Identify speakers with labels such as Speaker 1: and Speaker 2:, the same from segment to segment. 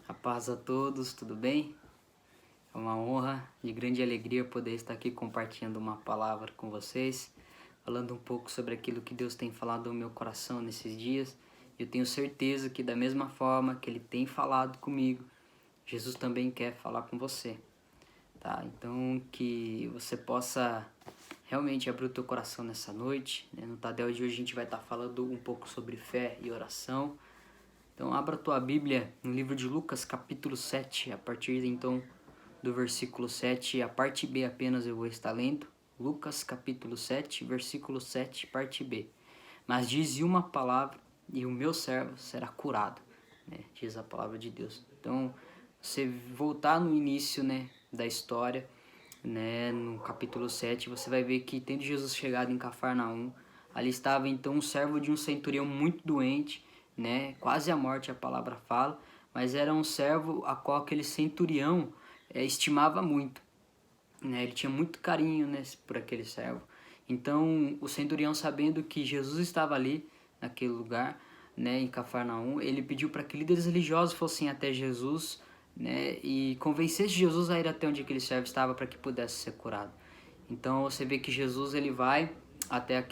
Speaker 1: A paz a todos, tudo bem? É uma honra e grande alegria poder estar aqui compartilhando uma palavra com vocês, falando um pouco sobre aquilo que Deus tem falado no meu coração nesses dias. Eu tenho certeza que da mesma forma que Ele tem falado comigo, Jesus também quer falar com você, tá? Então que você possa realmente abrir o teu coração nessa noite, né? No Tadel de hoje a gente vai estar falando um pouco sobre fé e oração. Então abra a tua Bíblia no livro de Lucas capítulo 7, a partir então do versículo 7, a parte B apenas eu vou estar lendo. Lucas capítulo 7, versículo 7, parte B. Mas dize uma palavra e o meu servo será curado, né? Diz a palavra de Deus. Então, você voltar no início, né, da história, né, no capítulo 7, você vai ver que tendo Jesus chegado em Cafarnaum, ali estava então um servo de um centurião muito doente, né, quase à morte a palavra fala, mas era um servo a qual aquele centurião estimava muito, né, ele tinha muito carinho, né, por aquele servo. Então o centurião, sabendo que Jesus estava ali naquele lugar, né, em Cafarnaum, ele pediu para que líderes religiosos fossem até Jesus, né, e convencesse Jesus a ir até onde aquele servo estava para que pudesse ser curado. Então você vê que Jesus ele vai até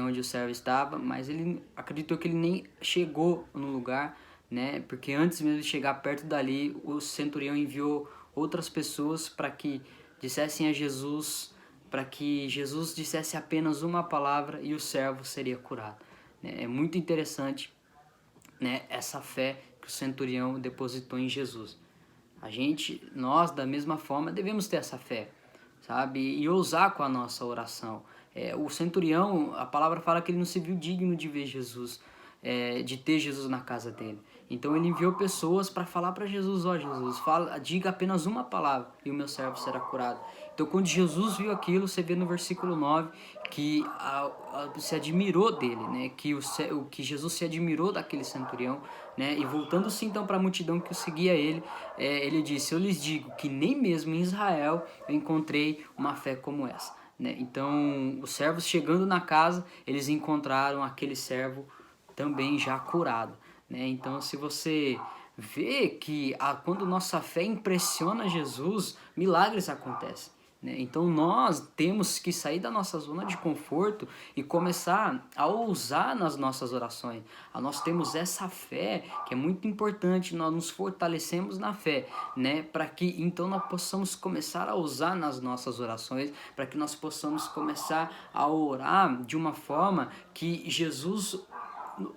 Speaker 1: onde o servo estava, mas ele acreditou que ele nem chegou no lugar, né? Porque antes mesmo de chegar perto dali, o centurião enviou outras pessoas para que dissessem a Jesus, para que Jesus dissesse apenas uma palavra e o servo seria curado. É muito interessante, né, essa fé que o centurião depositou em Jesus. Nós da mesma forma devemos ter essa fé, sabe? E ousar com a nossa oração. O centurião, a palavra fala que ele não se viu digno de ver Jesus, de ter Jesus na casa dele. Então ele enviou pessoas para falar para Jesus: ó Jesus, diga apenas uma palavra e o meu servo será curado. Então quando Jesus viu aquilo, você vê no versículo 9 que se admirou dele, né? Que Jesus se admirou daquele centurião, né? E voltando-se então para a multidão que seguia ele, ele disse: eu lhes digo que nem mesmo em Israel eu encontrei uma fé como essa, né? Então os servos chegando na casa, eles encontraram aquele servo também já curado, né? Então se você vê que quando nossa fé impressiona Jesus, milagres acontecem, né? Então nós temos que sair da nossa zona de conforto e começar a ousar nas nossas orações. Nós temos essa fé que é muito importante, nós nos fortalecemos na fé, né? Para que então nós possamos começar a ousar nas nossas orações, para que nós possamos começar a orar de uma forma que Jesus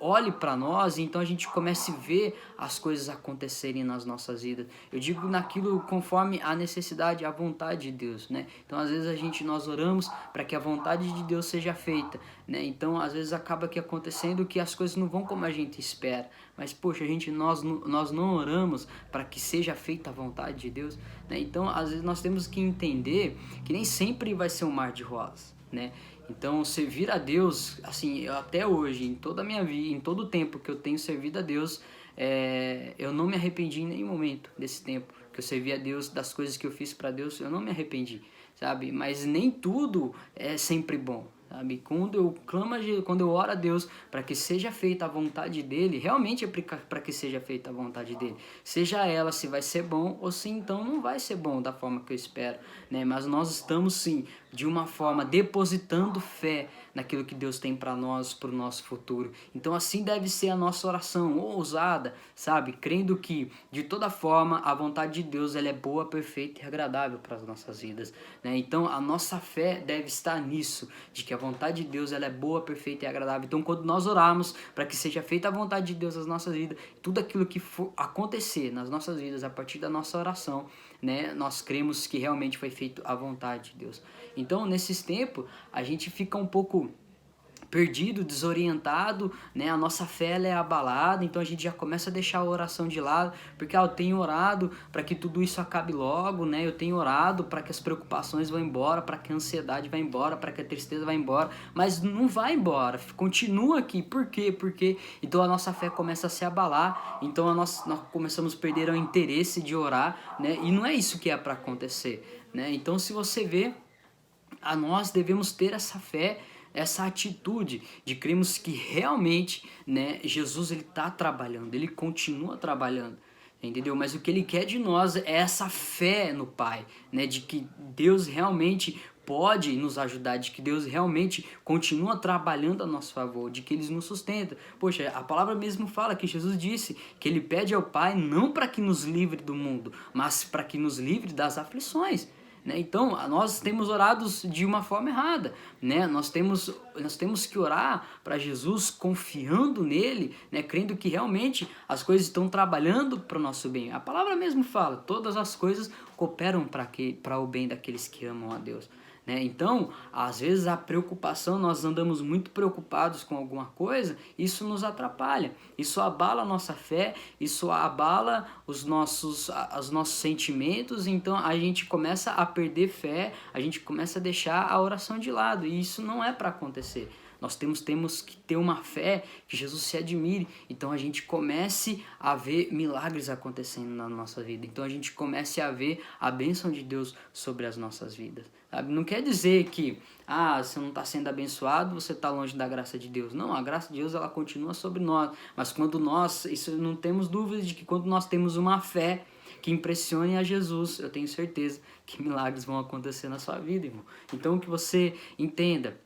Speaker 1: olhe para nós e então a gente comece a ver as coisas acontecerem nas nossas vidas. Eu digo naquilo conforme a necessidade, a vontade de Deus, né? Então às vezes nós oramos para que a vontade de Deus seja feita, né? Então às vezes acaba que acontecendo que as coisas não vão como a gente espera, mas poxa, nós não oramos para que seja feita a vontade de Deus, né? Então às vezes nós temos que entender que nem sempre vai ser um mar de rosas, né? Então, servir a Deus, assim, eu até hoje, em toda a minha vida, em todo o tempo que eu tenho servido a Deus, eu não me arrependi em nenhum momento desse tempo que eu servi a Deus, das coisas que eu fiz para Deus, eu não me arrependi, sabe? Mas nem tudo é sempre bom, sabe? Quando eu oro a Deus para que seja feita a vontade dele, realmente é para que seja feita a vontade dele. Seja ela se vai ser bom ou se então não vai ser bom da forma que eu espero, né? Mas nós estamos sim, de uma forma, depositando fé naquilo que Deus tem para nós, para o nosso futuro. Então assim deve ser a nossa oração, ousada, sabe? Crendo que, de toda forma, a vontade de Deus ela é boa, perfeita e agradável para as nossas vidas, né? Então a nossa fé deve estar nisso, de que a vontade de Deus ela é boa, perfeita e agradável. Então quando nós orarmos para que seja feita a vontade de Deus nas nossas vidas, tudo aquilo que for acontecer nas nossas vidas a partir da nossa oração, né, nós cremos que realmente foi feito a vontade de Deus. Então nesses tempos a gente fica um pouco perdido, desorientado, né? A nossa fé ela é abalada, então a gente já começa a deixar a oração de lado, porque eu tenho orado para que tudo isso acabe logo, né? Eu tenho orado para que as preocupações vão embora, para que a ansiedade vá embora, para que a tristeza vá embora, mas não vai embora, continua aqui. Por quê? Porque então a nossa fé começa a se abalar, então nós começamos a perder o interesse de orar, né? E não é isso que é para acontecer, né? Então se você vê, nós devemos ter essa fé, essa atitude de cremos que realmente, né, Jesus ele está trabalhando, ele continua trabalhando. entendeu? Mas o que ele quer de nós é essa fé no Pai, né? De que Deus realmente pode nos ajudar, de que Deus realmente continua trabalhando a nosso favor, de que Ele nos sustenta. Poxa, a palavra mesmo fala que Jesus disse que Ele pede ao Pai não para que nos livre do mundo, mas para que nos livre das aflições. Né? Então, nós temos orado de uma forma errada, né? Nós temos que orar para Jesus confiando nele, né? Crendo que realmente as coisas estão trabalhando para o nosso bem. A palavra mesmo fala, todas as coisas cooperam para o bem daqueles que amam a Deus. Né? Então, às vezes a preocupação, nós andamos muito preocupados com alguma coisa, isso nos atrapalha, isso abala a nossa fé, isso abala os nossos sentimentos, então a gente começa a perder fé, a gente começa a deixar a oração de lado, e isso não é para acontecer. Nós temos que ter uma fé que Jesus se admire. Então a gente comece a ver milagres acontecendo na nossa vida. Então a gente comece a ver a bênção de Deus sobre as nossas vidas. Sabe? Não quer dizer que você não está sendo abençoado, você está longe da graça de Deus. Não, a graça de Deus ela continua sobre nós. Mas quando isso não temos dúvida de que quando nós temos uma fé que impressione a Jesus, eu tenho certeza que milagres vão acontecer na sua vida, irmão. Então que você entenda,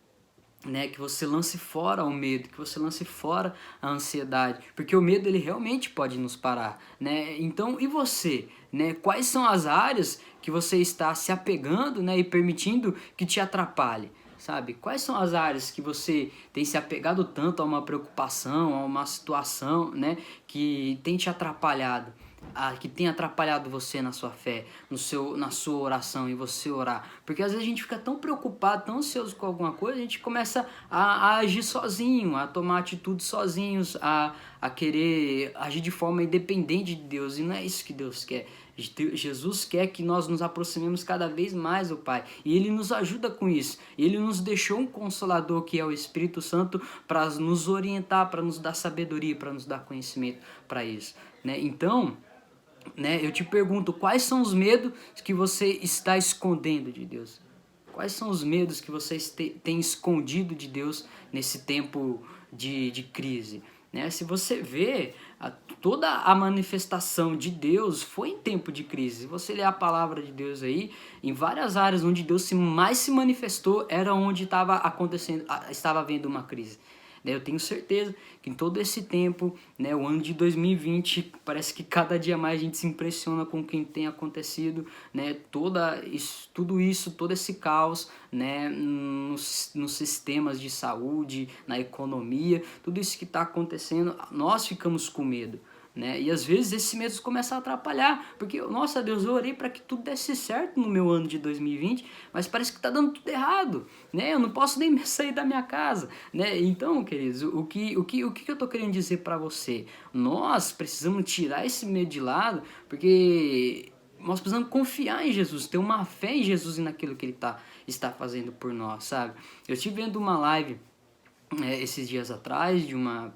Speaker 1: né, que você lance fora o medo, que você lance fora a ansiedade, porque o medo ele realmente pode nos parar, né? Então, e você, né? Quais são as áreas que você está se apegando, né, e permitindo que te atrapalhe? Sabe? Quais são as áreas que você tem se apegado tanto a uma preocupação, a uma situação, né, que tem te atrapalhado? Que tem atrapalhado você na sua fé, na sua oração, e você orar. Porque às vezes a gente fica tão preocupado, tão ansioso com alguma coisa, a gente começa a agir sozinho, a tomar atitudes sozinhos, a querer agir de forma independente de Deus. E não é isso que Deus quer. Jesus quer que nós nos aproximemos cada vez mais do Pai. E Ele nos ajuda com isso. Ele nos deixou um Consolador, que é o Espírito Santo, para nos orientar, para nos dar sabedoria, para nos dar conhecimento para isso. Né? Então, né, eu te pergunto, quais são os medos que você está escondendo de Deus? Quais são os medos que você tem escondido de Deus nesse tempo de crise? Né? Se você vê, toda a manifestação de Deus foi em tempo de crise. Se você ler a palavra de Deus aí, em várias áreas onde Deus mais se manifestou, era onde estava havendo uma crise. Eu tenho certeza que em todo esse tempo, né, o ano de 2020, parece que cada dia mais a gente se impressiona com o que tem acontecido, né, tudo isso, todo esse caos, né, nos sistemas de saúde, na economia, tudo isso que está acontecendo, nós ficamos com medo. Né? E às vezes esses medos começam a atrapalhar, porque, nossa Deus, eu orei para que tudo desse certo no meu ano de 2020, mas parece que está dando tudo errado, né? Eu não posso nem sair da minha casa, né? Então, queridos, o que eu estou querendo dizer para você? Nós precisamos tirar esse medo de lado, porque nós precisamos confiar em Jesus, ter uma fé em Jesus e naquilo que Ele está fazendo por nós, sabe? Eu estive vendo uma live esses dias atrás de uma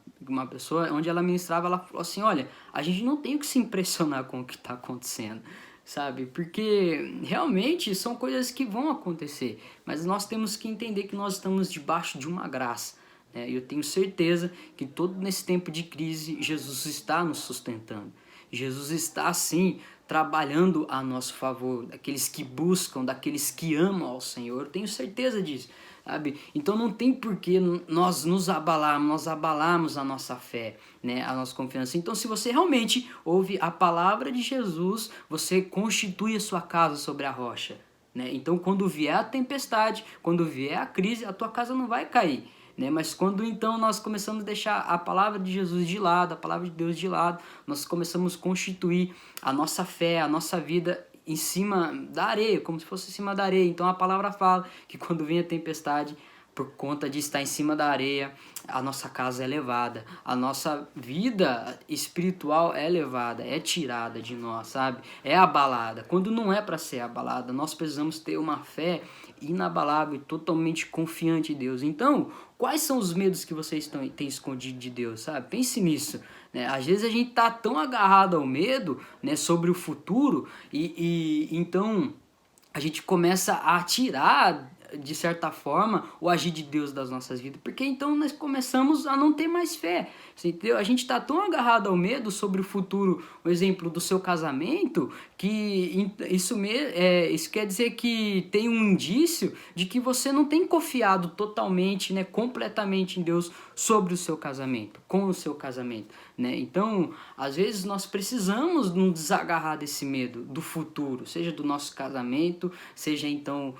Speaker 1: pessoa onde ela ministrava, ela falou assim, olha, a gente não tem que se impressionar com o que está acontecendo, sabe, porque realmente são coisas que vão acontecer, mas nós temos que entender que nós estamos debaixo de uma graça, né? E eu tenho certeza que todo nesse tempo de crise Jesus está nos sustentando, Jesus está sim trabalhando a nosso favor, daqueles que buscam, daqueles que amam ao Senhor, eu tenho certeza disso. Sabe? Então não tem por que nós nos abalarmos a nossa fé, né? A nossa confiança. Então se você realmente ouve a palavra de Jesus, você constitui a sua casa sobre a rocha. Né? Então quando vier a tempestade, quando vier a crise, a tua casa não vai cair. Né? Mas quando então nós começamos a deixar a palavra de Jesus de lado, a palavra de Deus de lado, nós começamos a constituir a nossa fé, a nossa vida em cima da areia, como se fosse em cima da areia. Então a palavra fala que quando vem a tempestade, por conta de estar em cima da areia, a nossa casa é levada, a nossa vida espiritual é levada, é tirada de nós, sabe? É abalada. Quando não é para ser abalada, nós precisamos ter uma fé inabalável e totalmente confiante em Deus. Então, quais são os medos que vocês têm escondido de Deus, sabe? Pense nisso. Né? Às vezes a gente tá tão agarrado ao medo, né, sobre o futuro, e então a gente começa a tirar de certa forma, o agir de Deus das nossas vidas, porque então nós começamos a não ter mais fé, entendeu? A gente está tão agarrado ao medo sobre o futuro, o exemplo do seu casamento, que isso quer dizer que tem um indício de que você não tem confiado totalmente, né, completamente em Deus sobre o seu casamento, com o seu casamento, né? Então, às vezes nós precisamos nos desagarrar desse medo do futuro, seja do nosso casamento, seja então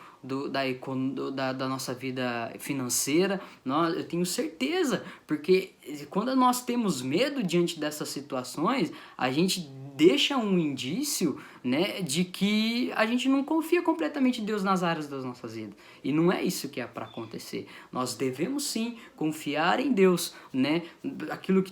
Speaker 1: da nossa vida financeira. Eu tenho certeza, porque quando nós temos medo diante dessas situações, a gente deixa um indício, né, de que a gente não confia completamente em Deus nas áreas das nossas vidas. E não é isso que é para acontecer. Nós devemos sim confiar em Deus, né,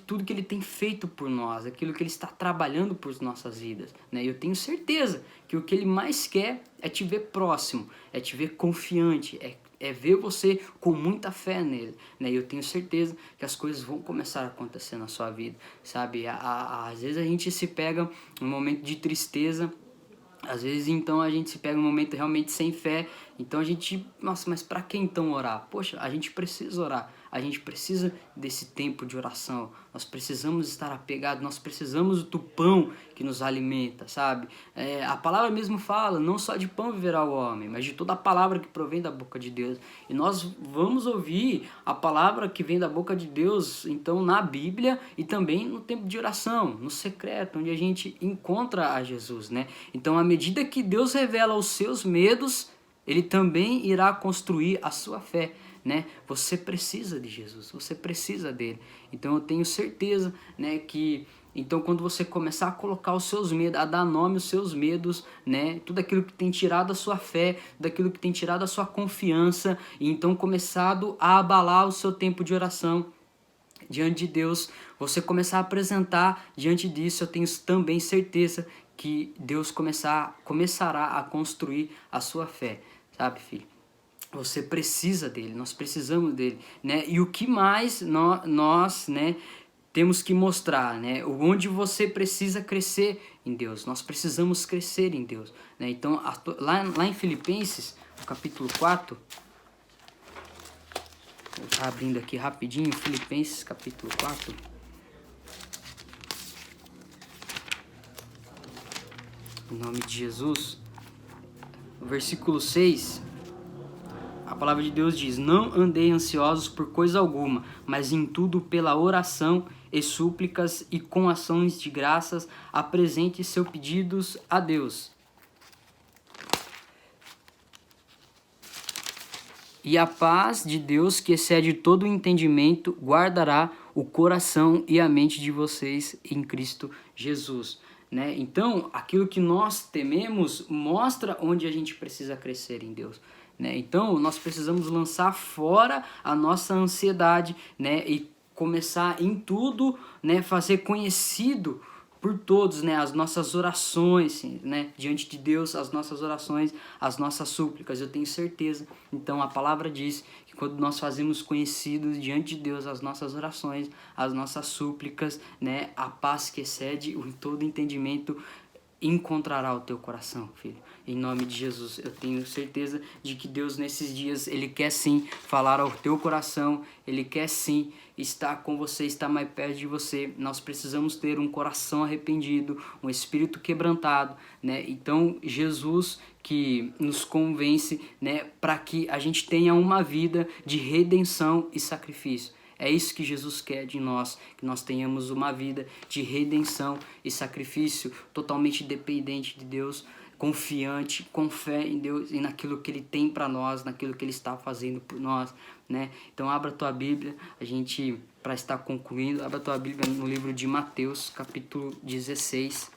Speaker 1: tudo que Ele tem feito por nós, aquilo que Ele está trabalhando por nossas vidas, né. Eu tenho certeza que o que Ele mais quer é te ver próximo, é te ver confiante, é ver você com muita fé nele, né? E eu tenho certeza que as coisas vão começar a acontecer na sua vida, sabe? Às vezes a gente se pega num momento de tristeza, às vezes então a gente se pega num momento realmente sem fé, então a gente, nossa, mas para que então orar? Poxa, a gente precisa orar, a gente precisa desse tempo de oração, nós precisamos estar apegados, nós precisamos do pão que nos alimenta, sabe? A palavra mesmo fala, não só de pão viverá o homem, mas de toda a palavra que provém da boca de Deus. E nós vamos ouvir a palavra que vem da boca de Deus, então, na Bíblia e também no tempo de oração, no secreto, onde a gente encontra a Jesus, né? Então, à medida que Deus revela os seus medos, Ele também irá construir a sua fé, né? Você precisa de Jesus, você precisa dele. Então eu tenho certeza, né, que então quando você começar a colocar os seus medos, a dar nome aos seus medos, né, tudo aquilo que tem tirado a sua fé, daquilo que tem tirado a sua confiança, e então começado a abalar o seu tempo de oração diante de Deus, você começar a apresentar diante disso, eu tenho também certeza que Deus começará a construir a sua fé, sabe, filho? Você precisa dele, nós precisamos dele, né? E o que mais nós, né, temos que mostrar, né? Onde você precisa crescer em Deus, nós precisamos crescer em Deus, né? Então, lá em Filipenses, no capítulo 4, vou estar abrindo aqui rapidinho, Filipenses, capítulo 4. Em nome de Jesus, o versículo 6... A palavra de Deus diz: não andei ansiosos por coisa alguma, mas em tudo pela oração e súplicas e com ações de graças apresente seus pedidos a Deus. E a paz de Deus, que excede todo o entendimento, guardará o coração e a mente de vocês em Cristo Jesus. Né? Então, aquilo que nós tememos mostra onde a gente precisa crescer em Deus. Né? Então, nós precisamos lançar fora a nossa ansiedade, né? E começar em tudo, né? Fazer conhecido por todos, né? As nossas orações, né? Diante de Deus, as nossas orações, as nossas súplicas, eu tenho certeza. Então, a palavra diz que quando nós fazemos conhecidos diante de Deus as nossas orações, as nossas súplicas, né? A paz que excede todo entendimento encontrará o teu coração, filho. Em nome de Jesus, eu tenho certeza de que Deus nesses dias, Ele quer sim falar ao teu coração, Ele quer sim estar com você, estar mais perto de você. Nós precisamos ter um coração arrependido, um espírito quebrantado, né? Então, Jesus que nos convence, né, para que a gente tenha uma vida de redenção e sacrifício. É isso que Jesus quer de nós, que nós tenhamos uma vida de redenção e sacrifício totalmente dependente de Deus, confiante, com fé em Deus e naquilo que Ele tem para nós, naquilo que Ele está fazendo por nós, né? Então abra a tua Bíblia, para estar concluindo, abra a tua Bíblia no livro de Mateus, capítulo 16.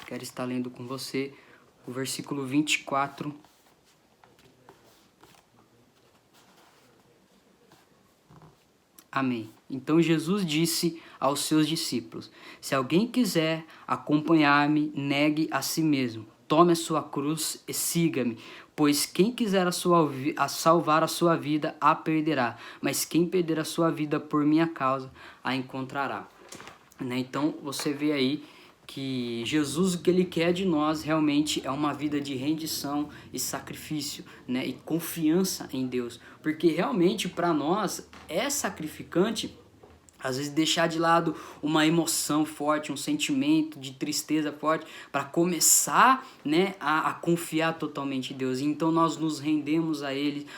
Speaker 1: Quero estar lendo com você o versículo 24. Amém. Então Jesus disse aos seus discípulos: se alguém quiser acompanhar-me, negue a si mesmo, tome a sua cruz e siga-me, pois quem quiser salvar a sua vida, a perderá, mas quem perder a sua vida por minha causa, a encontrará. Né? Então você vê aí que Jesus, o que Ele quer de nós realmente é uma vida de rendição e sacrifício, né? E confiança em Deus. Porque realmente para nós é sacrificante, às vezes, deixar de lado uma emoção forte, um sentimento de tristeza forte, para começar, né, a confiar totalmente em Deus. E então nós nos rendemos a Ele,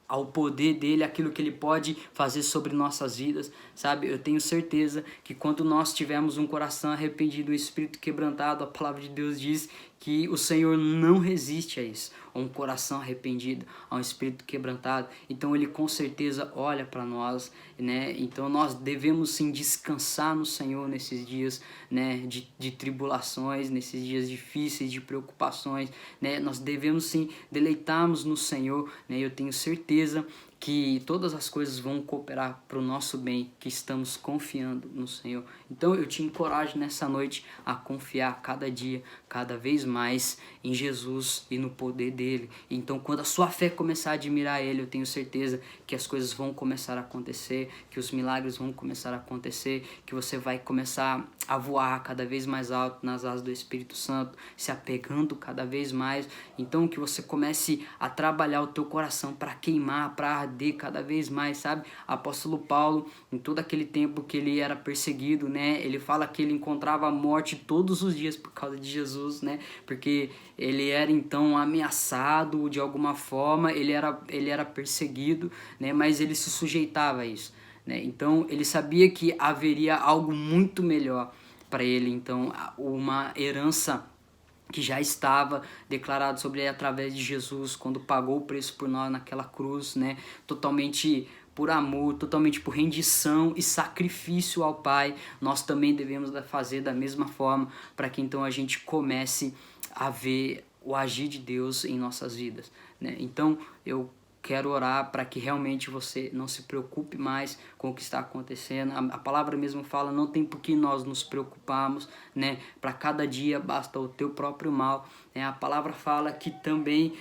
Speaker 1: ao poder dele, aquilo que ele pode fazer sobre nossas vidas, sabe? Eu tenho certeza que quando nós tivermos um coração arrependido, um espírito quebrantado, a palavra de Deus diz que o Senhor não resiste a isso, a um coração arrependido, a um espírito quebrantado. Então ele com certeza olha para nós, né? Então nós devemos sim descansar no Senhor nesses dias, né, de tribulações, nesses dias difíceis, de preocupações, né? Nós devemos sim deleitarmos no Senhor, né? Eu tenho certeza que todas as coisas vão cooperar para o nosso bem, que estamos confiando no Senhor. Então eu te encorajo nessa noite a confiar cada dia, cada vez mais em Jesus e no poder dele. Então quando a sua fé começar a admirar ele, eu tenho certeza que as coisas vão começar a acontecer, que os milagres vão começar a acontecer, que você vai começar a voar cada vez mais alto nas asas do Espírito Santo, se apegando cada vez mais. Então que você comece a trabalhar o teu coração para queimar, para arder cada vez mais, sabe? Apóstolo Paulo, em todo aquele tempo que ele era perseguido, né? Ele fala que ele encontrava a morte todos os dias por causa de Jesus, né? Porque ele era então ameaçado de alguma forma, ele era perseguido, né? Mas ele se sujeitava a isso, né? Então ele sabia que haveria algo muito melhor para ele, então uma herança que já estava declarado sobre ele através de Jesus, quando pagou o preço por nós naquela cruz, né? Totalmente por amor, totalmente por rendição e sacrifício ao Pai. Nós também devemos fazer da mesma forma, para que então a gente comece a ver o agir de Deus em nossas vidas, né? Então eu quero orar para que realmente você não se preocupe mais com o que está acontecendo. A palavra mesmo fala, não tem por que nós nos preocuparmos, né? Para cada dia basta o teu próprio mal, né? A palavra fala que também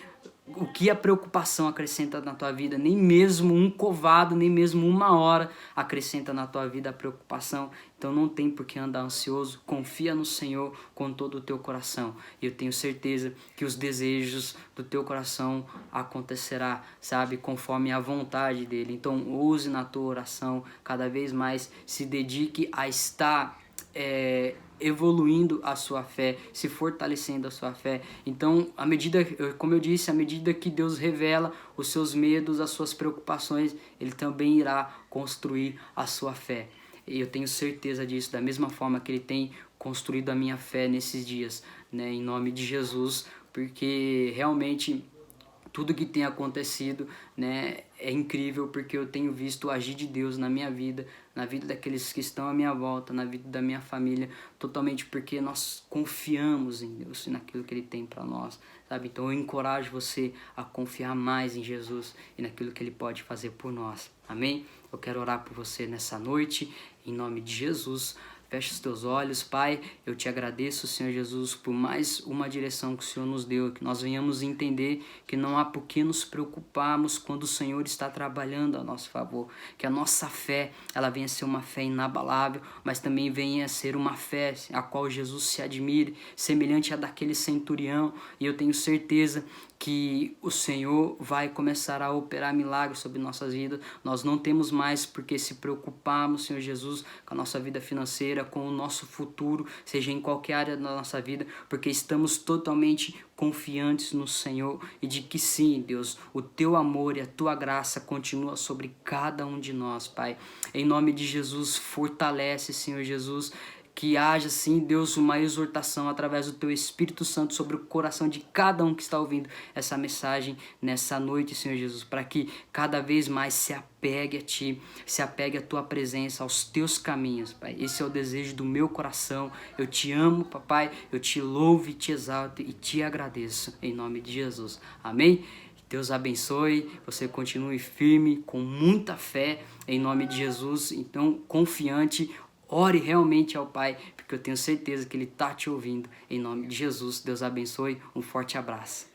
Speaker 1: o que a preocupação acrescenta na tua vida, nem mesmo um covado, nem mesmo uma hora acrescenta na tua vida a preocupação. Então não tem por que andar ansioso, confia no Senhor com todo o teu coração. E eu tenho certeza que os desejos do teu coração acontecerá, sabe, conforme a vontade dele. Então use na tua oração, cada vez mais se dedique a estar evoluindo a sua fé, se fortalecendo a sua fé. Então, à medida, como eu disse, à medida que Deus revela os seus medos, as suas preocupações, ele também irá construir a sua fé. E eu tenho certeza disso, da mesma forma que ele tem construído a minha fé nesses dias, né, em nome de Jesus, porque realmente tudo que tem acontecido, né, é incrível, porque eu tenho visto o agir de Deus na minha vida, na vida daqueles que estão à minha volta, na vida da minha família, totalmente porque nós confiamos em Deus e naquilo que Ele tem para nós, sabe? Então eu encorajo você a confiar mais em Jesus e naquilo que Ele pode fazer por nós, amém? Eu quero orar por você nessa noite, em nome de Jesus. Feche os teus olhos, Pai, eu te agradeço, Senhor Jesus, por mais uma direção que o Senhor nos deu, que nós venhamos entender que não há por que nos preocuparmos quando o Senhor está trabalhando a nosso favor, que a nossa fé, ela venha a ser uma fé inabalável, mas também venha a ser uma fé a qual Jesus se admire, semelhante à daquele centurião, e eu tenho certeza que o Senhor vai começar a operar milagres sobre nossas vidas. Nós não temos mais por que se preocuparmos, Senhor Jesus, com a nossa vida financeira, com o nosso futuro, seja em qualquer área da nossa vida, porque estamos totalmente confiantes no Senhor e de que sim, Deus, o teu amor e a tua graça continua sobre cada um de nós, Pai. Em nome de Jesus, fortalece, Senhor Jesus, que haja, sim, Deus, uma exortação através do Teu Espírito Santo sobre o coração de cada um que está ouvindo essa mensagem nessa noite, Senhor Jesus, para que cada vez mais se apegue a Ti, se apegue à Tua presença, aos Teus caminhos, Pai. Esse é o desejo do meu coração. Eu Te amo, Papai, eu Te louvo e Te exalto e Te agradeço, em nome de Jesus. Amém? Deus abençoe, você continue firme, com muita fé, em nome de Jesus. Então, confiante, ore realmente ao Pai, porque eu tenho certeza que Ele está te ouvindo. Em nome de Jesus, Deus abençoe. Um forte abraço.